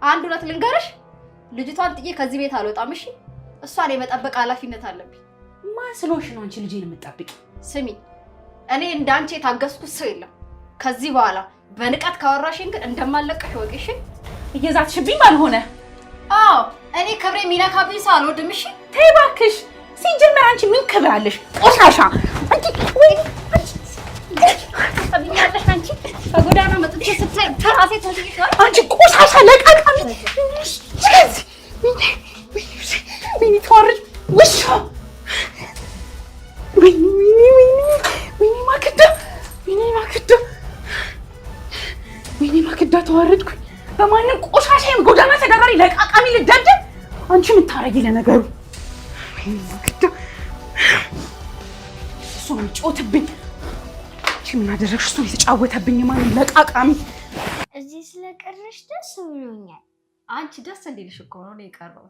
አንድ ሁለት ልንገርሽ ልጅቷን ጥዬ ከዚህ ቤት አልወጣም እሺ እሷን የመጠበቅ ኃላፊነት አለብኝ ማን ስለሆንሽ ነው አንቺ ልጄን የምትጠብቂ ስሚ እኔ እንዳንቺ የታገስኩት ሰው የለም ከዚህ በኋላ በንቀት ካወራሽኝ ግን እንደማለቀሽ ወቂሽ እየዛትሽብኝ ባልሆነ አዎ እኔ ክብሬ ሚነካብኝ ሰው አልወድም እሺ ተይ እባክሽ ሲጀመር አንቺ ምን ክብር አለሽ ቆሻሻ አንቺ ወይ ታብኛለሽ አንቺ በጎዳና መጥቼ ስታይ ተራሴ ተልይሻል አንቺ ቆሻሻ ለቃቃሚ ምን ተወርጅ ውሻ ማክዳ ተዋረድኩኝ በማንም ቆሻሻም ጎዳና ተዳዳሪ ለቃቃሚ ልደደብ አንቺ ምን ታረጊ ለነገሩ ማክዳ እሱ ምን ጮትብኝ አንቺ ምን አደረግሽ እሱ የተጫወተብኝ ማን ለቃቃሚ እዚህ ስለቀረሽ ደስ ብሎኛል አንቺ ደስ እንዲልሽ እኮ ነው የቀረው